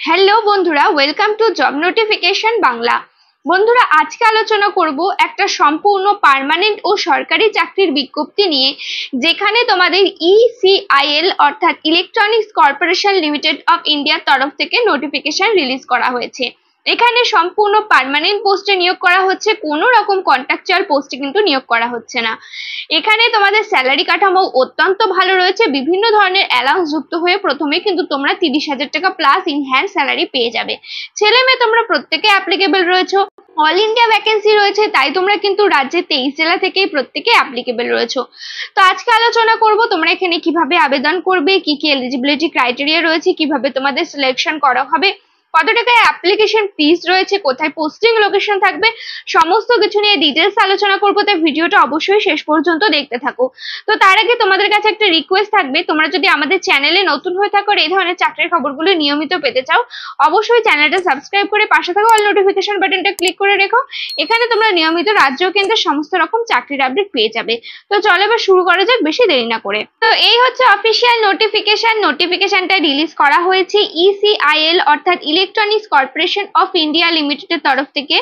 Hello বন্ধুরা, welcome to job notification Bangla. বন্ধুরা, আজকে আলোচনা করব একটা সম্পূর্ণ পার্মানেন্ট ও সরকারি চাকরির বিজ্ঞপ্তি নিয়ে, যেখানে তোমাদের ইসিআইএল অর্থাৎ ইলেকট্রনিক্স কর্পোরেশন লিমিটেড অফ ইন্ডিয়ার তরফ থেকে নোটিফিকেশন রিলিজ করা হয়েছে। এখানে সম্পূর্ণ পার্মানেন্ট পোস্টে নিয়োগ করা হচ্ছে, কোনো রকম কন্ট্রাকচুয়াল পোস্টে কিন্তু নিয়োগ করা হচ্ছে না। এখানে তোমাদের স্যালারি কাঠামো অত্যন্ত ভালো রয়েছে, বিভিন্ন ধরনের অ্যালাউন্স যুক্ত হয়ে প্রথমে কিন্তু তোমরা 30,000 টাকা প্লাস ইনহ্যান্ড স্যালারি পেয়ে যাবে। ছেলে মেয়ে তোমরা প্রত্যেকে অ্যাপ্লিকেবল রয়েছে, অল ইন্ডিয়া ভ্যাকেন্সি রয়েছে, তাই তোমরা কিন্তু রাজ্যের 23 জেলা থেকেই প্রত্যেকে অ্যাপ্লিকেবল রয়েছে। তো আজকে আলোচনা করব তোমরা এখানে কিভাবে আবেদন করবে, কি কি এলিজিবিলিটি ক্রাইটেরিয়া রয়েছে, কিভাবে তোমাদের সিলেকশন করা হবে, কত টাকা অ্যাপ্লিকেশন ফিস রয়েছে, কোথায় পোস্টিং লোকেশন থাকবে, সমস্ত কিছু নিয়ে ডিটেলস আলোচনা করবো। তাই ভিডিওটা অবশ্যই শেষ পর্যন্ত দেখতে থাকো। তো তার আগে তোমাদের কাছে একটা রিকোয়েস্ট থাকবে, তোমরা যদি আমাদের চ্যানেলে নতুন হয়ে থাকো আর এই ধরনের চাকরির খবরগুলো নিয়মিত পেতে চাও, অবশ্যই চ্যানেলটা সাবস্ক্রাইব করে পাশে থাকা অল নোটিফিকেশন বাটনটা ক্লিক করে রেখো। এখানে তোমরা নিয়মিত রাজ্য ও কেন্দ্রের সমস্ত রকম চাকরির আপডেট পেয়ে যাবে। তো চলো এবার শুরু করা যাক বেশি দেরি না করে। তো এই হচ্ছে অফিসিয়াল নোটিফিকেশনটা রিলিজ করা হয়েছে ইসিআইএল অর্থাৎ ইলেকট্রনিক্স কর্পোরেশন অফ ইন্ডিয়া লিমিটেডের তরফ থেকে।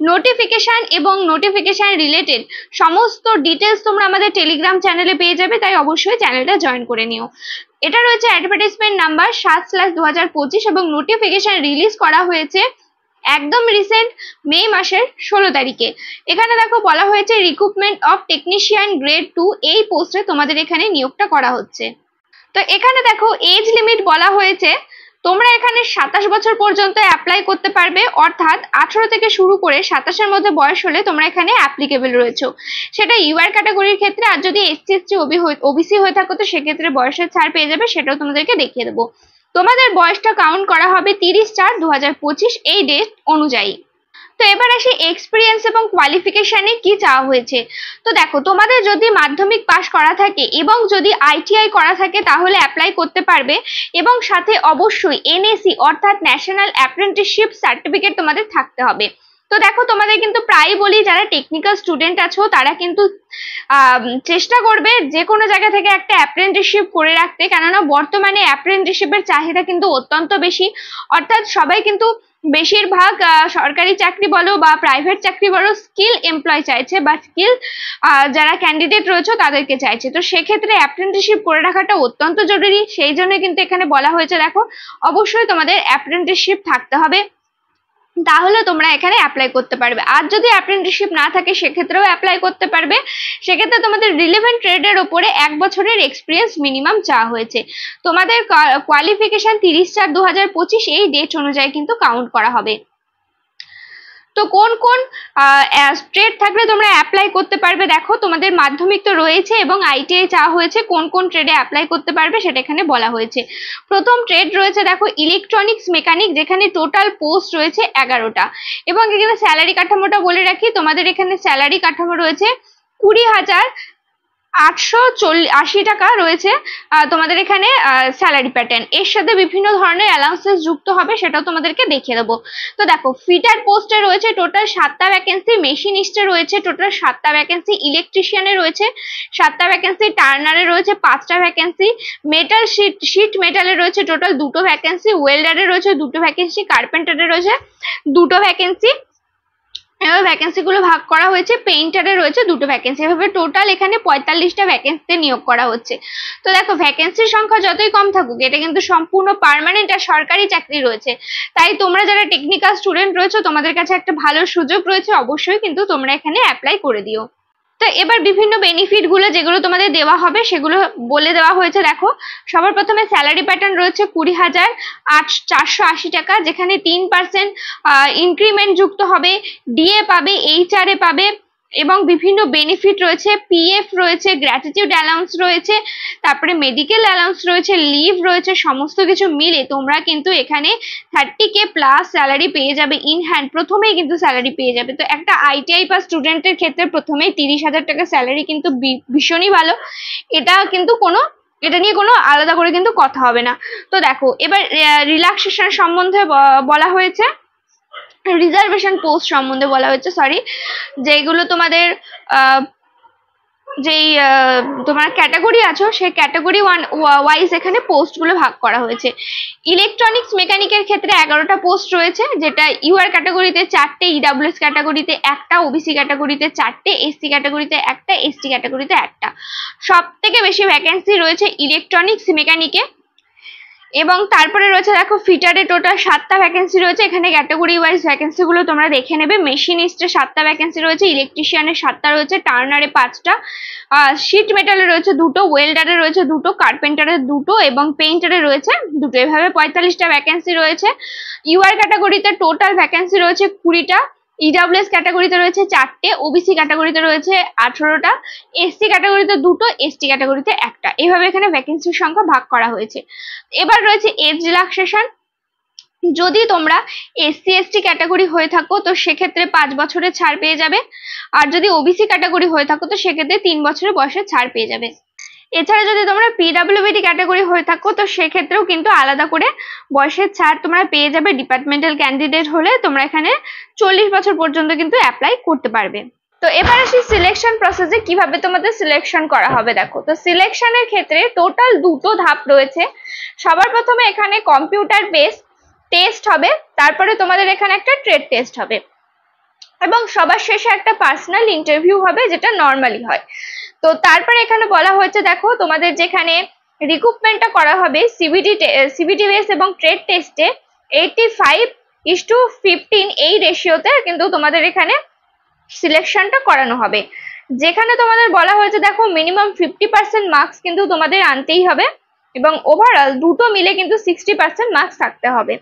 নোটিফিকেশন এবং নোটিফিকেশন রিলেটেড সমস্ত ডিটেলস তোমরা আমাদের টেলিগ্রাম চ্যানেলে পেয়ে যাবে, তাই অবশ্যই চ্যানেলটা জয়েন করে নিও। এটা রয়েছে অ্যাডভার্টাইজমেন্ট নাম্বার 7/2025 এবং নোটিফিকেশন রিলিজ করা হয়েছে একদম রিসেন্ট মে মাসের 16 তারিখে। এখানে দেখো বলা হয়েছে রিক্রুটমেন্ট অফ টেকনিশিয়ান গ্রেড 2, এই পোস্টে তোমাদের এখানে নিয়োগটা করা হচ্ছে। তো এখানে দেখো এজ লিমিট বলা হয়েছে, তোমরা এখানে 27 বছর পর্যন্ত অ্যাপ্লাই করতে পারবে, অর্থাৎ 18 থেকে শুরু করে 27-এর মধ্যে বয়স হলে তোমরা এখানে অ্যাপ্লিকেবল রয়েছে। সেটা ইউআর ক্যাটাগরির ক্ষেত্রে, আর যদি এসসি ওবিসি হয়ে থাকো তো সেক্ষেত্রে বয়সের ছাড় পেয়ে যাবে, সেটাও তোমাদেরকে দেখিয়ে দেবো। তোমাদের বয়সটা কাউন্ট করা হবে 30/4/2025 এই ডেট অনুযায়ী। তো এবার আসি এক্সপিরিয়েন্স এবং কোয়ালিফিকেশনে কি চাওয়া হয়েছে। তো দেখো, তোমাদের যদি মাধ্যমিক পাস করা থাকে এবং যদি আইটিআই করা থাকে তাহলে অ্যাপ্লাই করতে পারবে, এবং সাথে অবশ্যই এনএসি অর্থাৎ ন্যাশনাল অ্যাপ্রেন্টিসশিপ সার্টিফিকেট তোমাদের থাকতে হবে। তো দেখো, তোমাদের কিন্তু প্রায় বলি যারা টেকনিক্যাল স্টুডেন্ট আছো তারা কিন্তু চেষ্টা করবে যে কোনো জায়গা থেকে একটা অ্যাপ্রেন্টিসশিপ করে রাখতে, কেননা বর্তমানে অ্যাপ্রেন্টিসশিপের চাহিদা কিন্তু অত্যন্ত বেশি। অর্থাৎ সবাই কিন্তু বেশিরভাগ সরকারি চাকরি বলো বা প্রাইভেট চাকরি বলো স্কিল এমপ্লয় চাইছে, বা স্কিল যারা ক্যান্ডিডেট রয়েছে তাদেরকে চাইছে। তো সেক্ষেত্রে অ্যাপ্রেন্টিসশিপ করে রাখাটা অত্যন্ত জরুরি, সেই জন্য কিন্তু এখানে বলা হয়েছে দেখো অবশ্যই তোমাদের অ্যাপ্রেন্টিসশিপ থাকতে হবে, তাহলে তোমরা এখানে অ্যাপ্লাই করতে পারবে। আর যদি অ্যাপ্রেন্টিসশিপ না থাকে সেক্ষেত্রেও অ্যাপ্লাই করতে পারবে। সেক্ষেত্রে তোমাদের রিলেভেন্ট ট্রেডের উপরে 1 বছরের এক্সপিরিয়েন্স মিনিমাম চাওয়া হয়েছে। তোমাদের কোয়ালিফিকেশন 30/4/2025 এই ডেট অনুযায়ী কিন্তু কাউন্ট করা হবে। তো কোন কোন ট্রেড থাকলে তোমরা অ্যাপ্লাই করতে পারবে, দেখো তোমাদের মাধ্যমিক তো রয়েছে এবং আইটিআই চাওয়া হয়েছে, কোন কোন ট্রেডে অ্যাপ্লাই করতে পারবে সেটা এখানে বলা হয়েছে। প্রথম ট্রেড রয়েছে দেখো ইলেকট্রনিক্স মেকানিক, যেখানে টোটাল পোস্ট রয়েছে 11টা, এবং এখানে স্যালারি কাঠামোটা বলে রাখি, তোমাদের এখানে স্যালারি কাঠামো রয়েছে 20,880 টাকা রয়েছে তোমাদের এখানে স্যালারি প্যাটার্ন। এর সাথে বিভিন্ন ধরনের অ্যালাউন্সেস যুক্ত হবে, সেটাও তোমাদেরকে দেখিয়ে দেবো। তো দেখো, ফিটার পোস্টে রয়েছে টোটাল 7টা ভ্যাকেন্সি, মেশিনিস্টে রয়েছে টোটাল 7টা ভ্যাকেন্সি, ইলেকট্রিশিয়ানে রয়েছে 7টা ভ্যাকেন্সি, টার্নারে রয়েছে 5টা ভ্যাকেন্সি, মেটাল শিট মেটালে রয়েছে টোটাল 2টো ভ্যাকেন্সি, ওয়েল্ডারে রয়েছে 2টো ভ্যাকেন্সি, কার্পেন্টারে রয়েছে 2টো ভ্যাকেন্সি। এভাবে ভ্যাকেন্সি গুলো ভাগ করা হয়েছে, পেইন্টারে রয়েছে 2টো ভ্যাকেন্সি, এভাবে টোটাল এখানে 45টা ভ্যাকেন্সিতে নিয়োগ করা হচ্ছে। তো দেখো, ভ্যাকেন্সির সংখ্যা যতই কম থাকুক, এটা কিন্তু সম্পূর্ণ পার্মানেন্ট আর সরকারি চাকরি রয়েছে, তাই তোমরা যারা টেকনিক্যাল স্টুডেন্ট রয়েছে তোমাদের কাছে একটা ভালো সুযোগ রয়েছে, অবশ্যই কিন্তু তোমরা এখানে অ্যাপ্লাই করে দিও। তো এবার বিভিন্ন বেনিফিট গুলো যেগুলো তোমাদের দেওয়া হবে সেগুলো বলে দেওয়া হয়েছে। দেখো, সবার প্রথমে স্যালারি প্যাটার্ন রয়েছে 20,480 টাকা, যেখানে 3% ইনক্রিমেন্ট যুক্ত হবে, ডিএ পাবে, এইচআরএ পাবে, এবং বিভিন্ন বেনিফিট রয়েছে, পিএফ রয়েছে, গ্র্যাটিটিউড অ্যালাউন্স রয়েছে, তারপরে মেডিকেল অ্যালাউন্স রয়েছে, লিভ রয়েছে, সমস্ত কিছু মিলে তোমরা কিন্তু এখানে 30K প্লাস স্যালারি পেয়ে যাবে ইন হ্যান্ড, প্রথমেই কিন্তু স্যালারি পেয়ে যাবে। তো একটা আইটিআই পাস স্টুডেন্টের ক্ষেত্রে প্রথমেই 30,000 টাকা স্যালারি কিন্তু ভীষণই ভালো, এটা নিয়ে কোনো আলাদা করে কিন্তু কথা হবে না। তো দেখো, এবার রিল্যাক্সেশন সম্বন্ধে বলা হয়েছে, রিজার্ভেশন পোস্ট সম্বন্ধে বলা হয়েছে, যেগুলো তোমাদের যেই তোমার ক্যাটাগরি আছো সেই ক্যাটাগরি ওয়াইজ এখানে পোস্টগুলো ভাগ করা হয়েছে। ইলেকট্রনিক্স মেকানিকের ক্ষেত্রে 11টা পোস্ট রয়েছে, যেটা ইউআর ক্যাটাগরিতে 4টে, ইডাব্লিউএস ক্যাটাগরিতে 1টা, ওবিসি ক্যাটাগরিতে 4টে, এসসি ক্যাটাগরিতে 1টা, এসটি ক্যাটাগরিতে 1টা। সব থেকে বেশি ভ্যাকেন্সি রয়েছে ইলেকট্রনিক্স মেকানিকে। এবং তারপরে রয়েছে দেখো ফিটারে টোটাল 7টা ভ্যাকেন্সি রয়েছে। এখানে ক্যাটাগরি ওয়াইজ ভ্যাকেন্সি গুলো তোমরা দেখে নেবে। মেশিনিস্টে 7টা ভ্যাকেন্সি রয়েছে, ইলেকট্রিশিয়ানের 7টা রয়েছে, টার্নারে 5টা, শিট মেটালে রয়েছে 2টো, ওয়েল্ডারে রয়েছে 2টো, কার্পেন্টারে 2টো এবং পেইন্টারে রয়েছে 2টো। এভাবে 45টা ভ্যাকেন্সি রয়েছে। ইউআর ক্যাটাগরিতে টোটাল ভ্যাকেন্সি রয়েছে 20টা, ইডাব্লিউএস ক্যাটাগরিতে রয়েছে 4টে, ওবিসি ক্যাটাগরিতে রয়েছে 18টা, এসসি ক্যাটাগরিতে 2টো, এসটি ক্যাটাগরিতে 1টা। এইভাবে এখানে ভ্যাকেন্সির সংখ্যা ভাগ করা হয়েছে। এবার রয়েছে এজ রিল্যাক্সেশন। যদি তোমরা এসসি এসটি ক্যাটাগরি হয়ে থাকো তো সেক্ষেত্রে 5 বছরের ছাড় পেয়ে যাবে, আর যদি ওবিসি ক্যাটাগরি হয়ে থাকো তো সেক্ষেত্রে 3 বছরের বয়সের ছাড় পেয়ে যাবে। এছাড়া যদি তোমরা পিডাব্লিউবিডি ক্যাটাগরি হয়ে থাকো তো সেক্ষেত্রেও কিন্তু আলাদা করে বয়সের ছাড় তোমরা পেয়ে যাবে। ডিপার্টমেন্টাল ক্যান্ডিডেট হলে তোমরা এখানে 40 বছর পর্যন্ত কিন্তু অ্যাপ্লাই করতে পারবে। তো এবার আসি সিলেকশন প্রসেসে কিভাবে তোমাদের সিলেকশন করা হবে। দেখো, তো সিলেকশনের ক্ষেত্রে টোটাল 2টো ধাপ রয়েছে। সবার প্রথমে এখানে কম্পিউটার বেস টেস্ট হবে, তারপরে তোমাদের এখানে একটা ট্রেড টেস্ট হবে এবং সবার শেষে একটা পার্সোনাল ইন্টারভিউ হবে, যেটা নর্মালি হয়। তো তারপরে এখানে বলা হয়েছে দেখো, তোমাদের যেখানে রিক্রুটমেন্টটা করা হবে সিবিটি বেস এবং ট্রেড টেস্টে 85:15 এই রেশিওতে কিন্তু তোমাদের এখানে সিলেকশনটা করানো হবে। যেখানে তোমাদের বলা হয়েছে দেখো, মিনিমাম 50% মার্কস কিন্তু তোমাদের আনতেই হবে এবং ওভারঅল দুটো মিলে কিন্তু 60% মার্কস থাকতে হবে।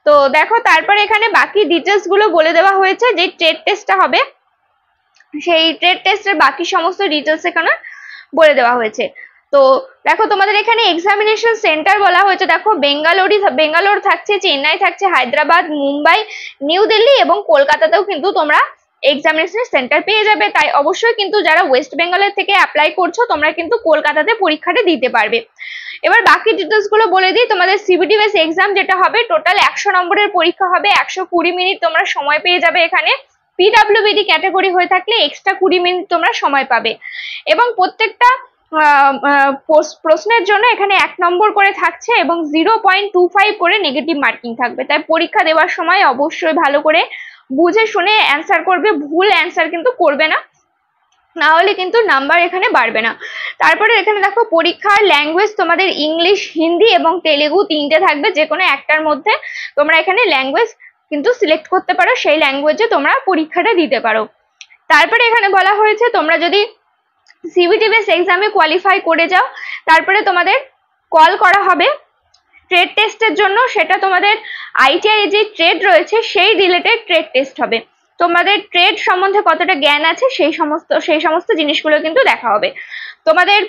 তো দেখো, তারপরে এখানে বাকি ডিটেলস গুলো বলে দেওয়া হয়েছে। যে ট্রেড টেস্টটা হবে সেই ট্রেড টেস্টের বাকি সমস্ত ডিটেলস এখানে বলে দেওয়া হয়েছে। তো দেখো, তোমাদের এখানে এক্সামিনেশন সেন্টার বলা হয়েছে দেখো, বেঙ্গালোর থাকছে, চেন্নাই থাকছে, হায়দ্রাবাদ, মুম্বাই, নিউ দিল্লি এবং কলকাতাতেও কিন্তু তোমরা এক্সামিনেশন সেন্টার পেয়ে যাবে। তাই অবশ্যই কিন্তু যারা ওয়েস্ট বেঙ্গলের থেকে অ্যাপ্লাই করছো তোমরা কিন্তু কলকাতাতে পরীক্ষাটা দিতে পারবে। এবার বাকি ডিটেলস গুলো বলে দিই। তোমাদের সিবিটি বেস এক্সাম যেটা হবে, টোটাল 100 নম্বরের পরীক্ষা হবে, 120 মিনিট তোমরা সময় পেয়ে যাবে এখানে। পিডাব্লিউবিডি ক্যাটাগরি হয়ে থাকলে এক্সট্রা 20 মিনিট তোমরা সময় পাবে এবং প্রত্যেকটা প্রশ্নের জন্য এখানে 1 নম্বর করে থাকছে এবং 0.25 করে নেগেটিভ মার্কিং থাকবে। তাই পরীক্ষা দেওয়ার সময় অবশ্যই ভালো করে বুঝে শুনে অ্যান্সার করবে, ভুল অ্যান্সার কিন্তু করবে না, না হলে কিন্তু নাম্বার এখানে বাড়বে না। তারপরে এখানে দেখো, পরীক্ষার ল্যাঙ্গুয়েজ তোমাদের ইংলিশ, হিন্দি এবং তেলেগু 3টে থাকবে। যে কোনো একটার মধ্যে তোমরা এখানে ল্যাঙ্গুয়েজ কিন্তু সিলেক্ট করতে পারো, সেই ল্যাঙ্গুয়েজে তোমরা পরীক্ষাটা দিতে পারো। তারপরে এখানে বলা হয়েছে, তোমরা যদি সিবিটি বেস এক্সামে কোয়ালিফাই করে যাও তারপরে তোমাদের কল করা হবে ট্রেড টেস্টের জন্য। সেটা তোমাদের আইটিআই যে ট্রেড রয়েছে সেই রিলেটেড ট্রেড টেস্ট হবে। তোমাদের ট্রেড সম্বন্ধে কতটা জ্ঞান আছে সেই সমস্ত জিনিসগুলো কিন্তু দেখা হবে। তোমাদের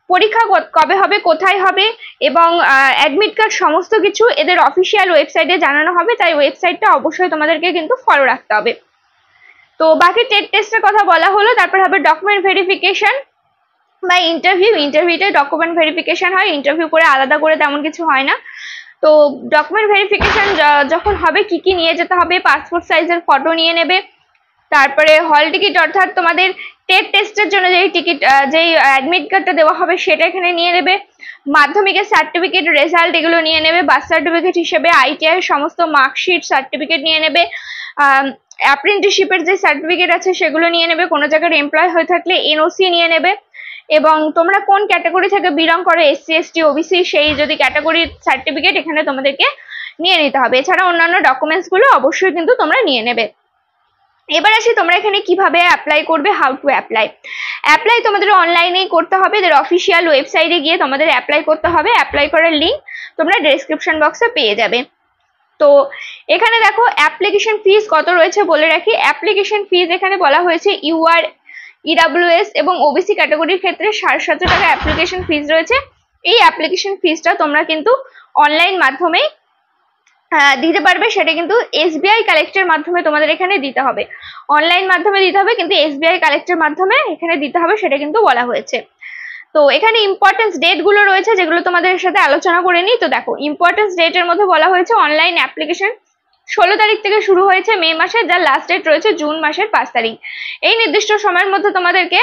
পরীক্ষা কবে হবে, কোথায় হবে এবং অ্যাডমিট কার্ড সমস্ত কিছু এদের অফিসিয়াল ওয়েবসাইটে জানানো হবে। তাই ওয়েবসাইটটা অবশ্যই তোমাদেরকে কিন্তু ফলো রাখতে হবে। তো বাকি ট্রেড টেস্টের কথা বলা হলো। তারপর হবে ডকুমেন্ট ভেরিফিকেশন বা ইন্টারভিউতে ডকুমেন্ট ভেরিফিকেশন হয়, ইন্টারভিউ করে আলাদা করে তেমন কিছু হয় না। তো ডকুমেন্ট ভেরিফিকেশন যখন হবে কি কি নিয়ে যেতে হবে, পাসপোর্ট সাইজের ফটো নিয়ে নেবে, তারপরে হল টিকিট অর্থাৎ তোমাদের টেট টেস্টের জন্য যেই টিকিট যেই অ্যাডমিট কার্ডটা দেওয়া হবে সেটা এখানে নিয়ে নেবে, মাধ্যমিকের সার্টিফিকেট রেজাল্ট এগুলো নিয়ে নেবে, বার্থ সার্টিফিকেট হিসেবে আইটিআই সমস্ত মার্কশিট সার্টিফিকেট নিয়ে নেবে, অ্যাপ্রেন্টিসশিপের যে সার্টিফিকেট আছে সেগুলো নিয়ে নেবে, কোনো জায়গায় এমপ্লয় হয়ে থাকলে এনওসি নিয়ে নেবে এবং তোমরা কোন ক্যাটাগরি থেকে বিলং করো, এসসি এসটি ওবিসি, সেই যদি ক্যাটাগরির সার্টিফিকেট এখানে তোমাদেরকে নিয়ে নিতে হবে। এছাড়া অন্যান্য ডকুমেন্টস গুলো অবশ্যই কিন্তু তোমরা নিয়ে নেবে। এবার আসি তোমরা এখানে কিভাবে অ্যাপ্লাই করবে, হাউ টু অ্যাপ্লাই তোমাদের অনলাইনেই করতে হবে। এদের অফিসিয়াল ওয়েবসাইটে গিয়ে তোমাদের অ্যাপ্লাই করতে হবে। অ্যাপ্লাই করার লিঙ্ক তোমরা ডেসক্রিপশন বক্সে পেয়ে যাবে। তো এখানে দেখো অ্যাপ্লিকেশন ফিস কত রয়েছে বলে রাখি। অ্যাপ্লিকেশন ফিস এখানে বলা হয়েছে ইউআর, ইডাব্লিউএস এবং ওবিসি ক্যাটাগরির ক্ষেত্রে 750 টাকা অ্যাপ্লিকেশন ফিস রয়েছে। এই অ্যাপ্লিকেশন ফিসটা তোমরা কিন্তু অনলাইন মাধ্যমে দিতে পারবে। সেটা কিন্তু এসবিআই কালেক্টের মাধ্যমে তোমাদের এখানে দিতে হবে, অনলাইন মাধ্যমে দিতে হবে কিন্তু এসবিআই কালেক্টের মাধ্যমে এখানে দিতে হবে, সেটা কিন্তু বলা হয়েছে। তো এখানে ইম্পর্টেন্স ডেট গুলো রয়েছে যেগুলো তোমাদের সাথে আলোচনা করে নিই। তো দেখো, ইম্পর্টেন্স ডেটের মধ্যে বলা হয়েছে অনলাইন অ্যাপ্লিকেশন 16 তারিখ থেকে শুরু হয়েছে মে মাসে, যার লাস্ট ডেট রয়েছে জুন মাসের 5 তারিখ। এই নির্দিষ্ট সময়ের মধ্যে তোমাদেরকে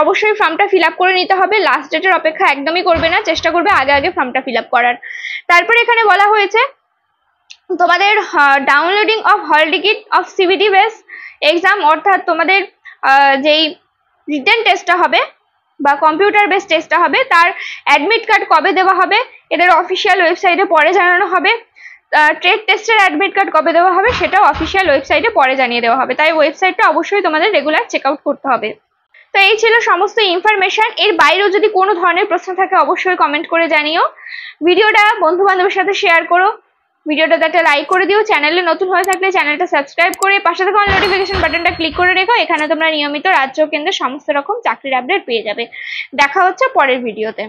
অবশ্যই ফর্মটা ফিল আপ করে নিতে হবে, লাস্ট ডেটের অপেক্ষা একদমই করবে না, চেষ্টা করবে আগে আগে ফর্মটা ফিল আপ করার। তারপরে এখানে বলা হয়েছে তোমাদের ডাউনলোডিং অফ হল ticket of CBT base exam, অর্থাৎ তোমাদের যেই রিটেন টেস্টটা হবে বা কম্পিউটার বেস টেস্টটা হবে তার অ্যাডমিট কার্ড কবে দেওয়া হবে এদের অফিসিয়াল ওয়েবসাইটে পরে জানানো হবে। ট্রেড টেস্টের অ্যাডমিট কার্ড কবে দেওয়া হবে সেটাও অফিসিয়াল ওয়েবসাইটে পরে জানিয়ে দেওয়া হবে, তাই ওয়েবসাইটটা অবশ্যই তোমাদের রেগুলার চেক আউট করতে হবে। তো এই ছিল সমস্ত ইনফরমেশন। এর বাইরেও যদি কোনো ধরনের প্রশ্ন থাকে অবশ্যই কমেন্ট করে জানিও। ভিডিওটা বন্ধু বান্ধবের সাথে শেয়ার করো, ভিডিওটাতে একটা লাইক করে দিও। চ্যানেলে নতুন হয়ে থাকলে চ্যানেলটা সাবস্ক্রাইব করে পাশে থাকা অল নোটিফিকেশন বাটনটা ক্লিক করে রেখো, এখানে তোমরা নিয়মিত রাজ্য কেন্দ্রের সমস্ত রকম চাকরির আপডেট পেয়ে যাবে। দেখা হচ্ছে পরের ভিডিওতে।